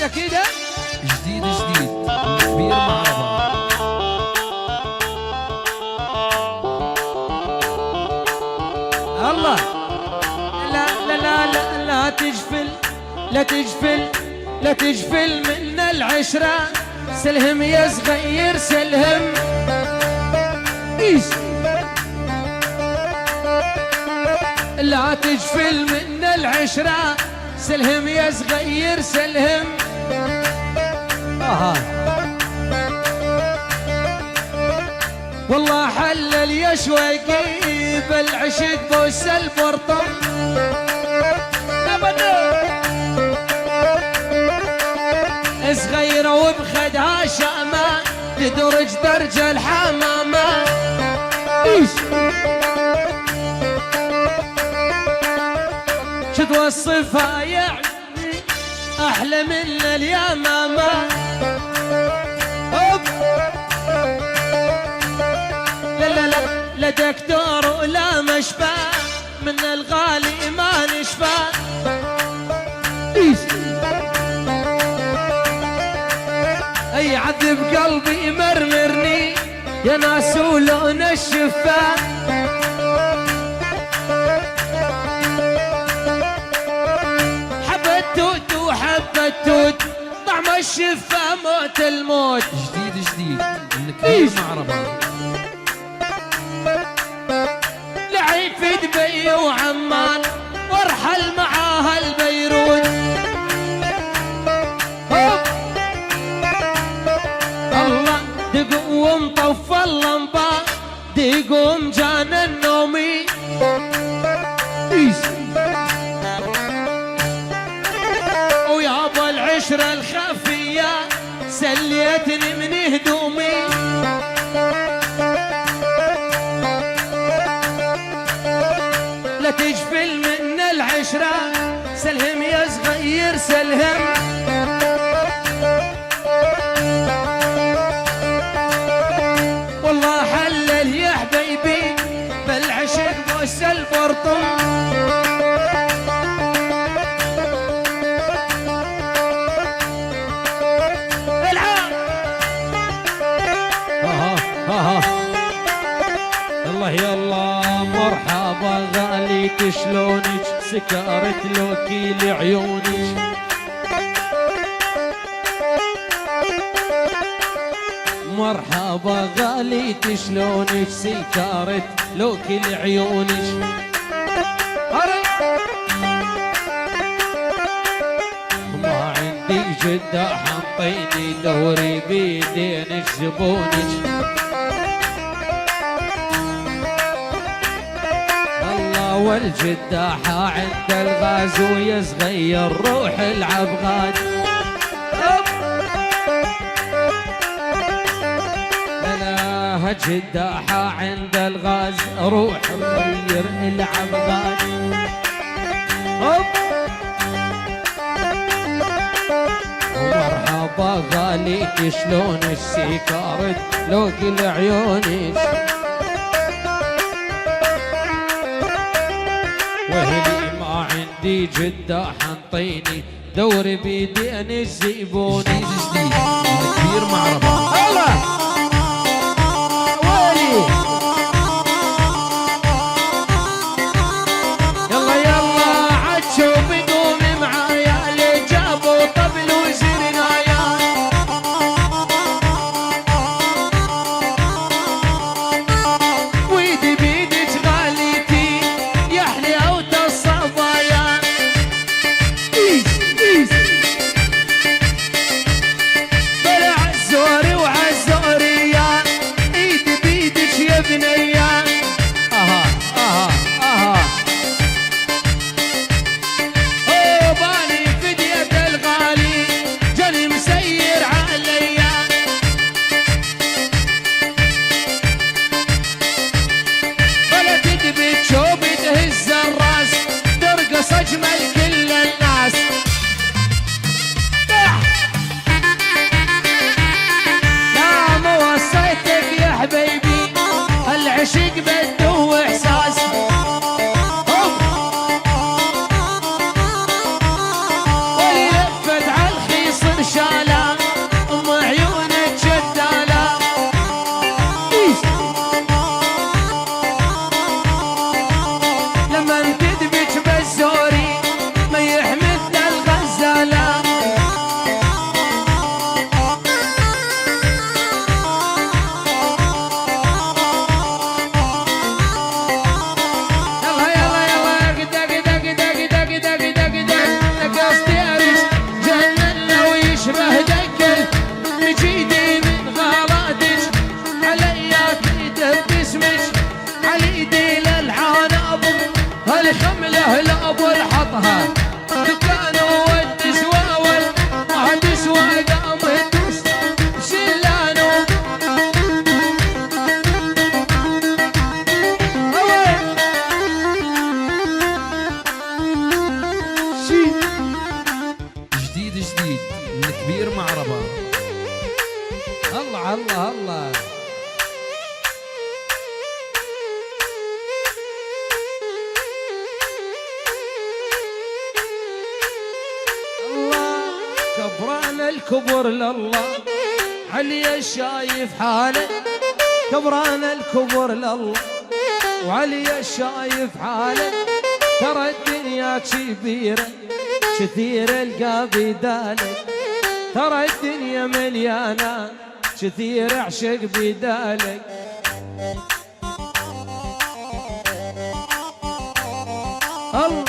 كده كده جديد جديد كبير مع ربع. الله لا لا لا لا لا تجفل لا تجفل لا تجفل من العشرة سلهم يا صغير سلهم إيش لا تجفل من العشرة سلهم يا صغير سلهم والله حلل يا شويقي بالعشق بوس البرطم صغيرة وبخدها شامة تدرج درج الحمامة ايش شو توصفها يعني احلى من اليمامة لا لا لا لا دكتور ولا مشفى من الغالي ما نشفى ايش اي عذب قلبي مرمرني يا ناس ولون الشفا حبة توت وحبة توت طعم الشفا موت الموت جديد جديد الكبير مع ربع. لعيب في دبي وعمان وارحل معاها البيروت الله دقوم طف اللمبة دقوم جان النومي ويابا العشرة الخفية سليتني من هدومي لا تجفل من العشرة سلهم يا صغير سلهم والله حلل يا حبيبي بالعشق بوس البرطم الله يلا مرحبا غاليك شلونك سكرت لوكي لعيونك مرحبا غاليك شلونك سكرت لوكي لعيونك ما عندي جدة حنطيني دوري بيدينك زبونك والجداحة عند الغازو يا صغير روح العب غاد لا جداحة عند الغاز روح صغير العب غاد مرحبا غاليك شلون السكارت لوك العيونك وهلي ما عندي جدة حنطيني دوري بيدين الزيبوني جديد الكبير مع ربع. الله ويلي يلا يلا عدشوا بقوم معايا اللي جابوا طبل وزرنايا ويدي بيدك غاليتي يا حليوة الصبايا بلا عزوري وعزوري جديد من كبير معربة. الله الله الله. الله كبران الكبر لله علي شايف حاله، كبران الكبر لله وعلي شايف حاله. ترى الدنيا كبيرة كثير القى بدالك، ترى الدنيا مليانة كثير اعشق بدالك. الله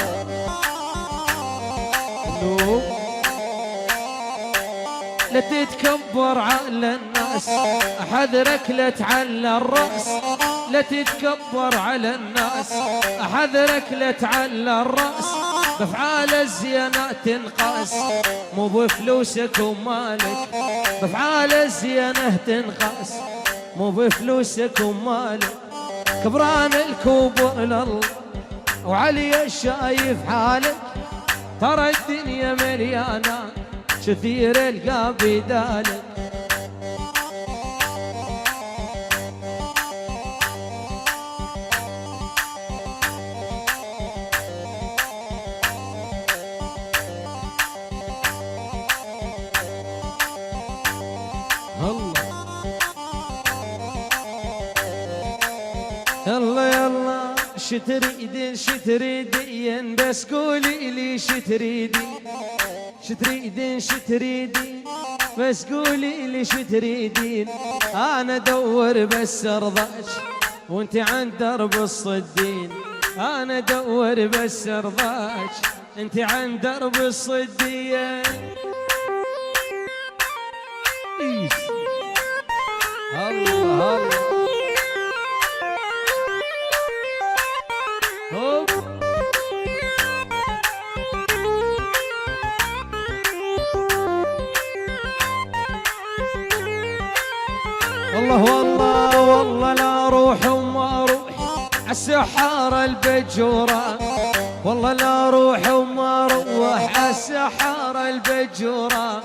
لا تتكبر على الناس، احذرك لا تعلى الراس. لا تتكبر على الناس، احذرك لا تعلى الراس. بافعال الزينة تنقاس مو بفلوسك ومالك، بافعال الزينة تنقاس مو بفلوسك ومالك. كبران الكبر لله وعلي الشايف حالك، ترى الدنيا مليانة كثير القى بدالك. يلا يلا شتريدين شتريدين بس قولي لي شتريدين، شتريدين شتريدين بس قولي لي شتريدين. انا ادور بس ارضاك وانت عن درب الصدين، انا ادور بس ارضاك انت عن درب الصدين. الله الله والله والله والله لا اروح وما اروح عالسحارة البجورة، والله لا اروح وما اروح عالسحارة البجورة.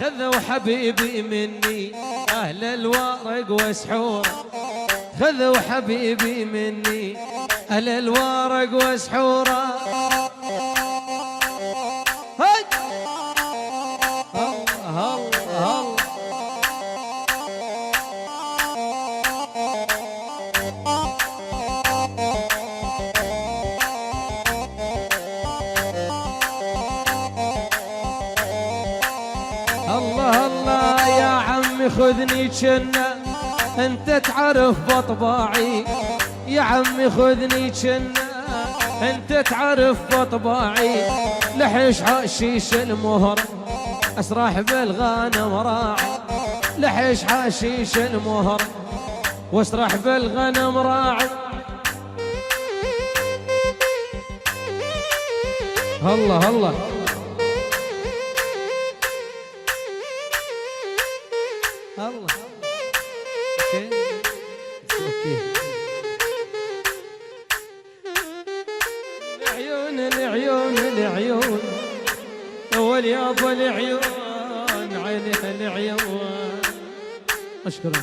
خذوا حبيبي مني اهل الورق وسحورة، خذوا حبيبي مني اهل الورق وسحورة. الله الله الله الله يا عمي خذني جنة انت تعرف بطباعي، يا عمي خذني جنة انت تعرف بطباعي. لحش حشيش المهر اسرح بالغنم راعي، لحش حشيش المهر واسرح بالغنم راعي. الله الله الله. اوكي العيون العيون العيون اول يابا العيون عينها العيون. اشكرك.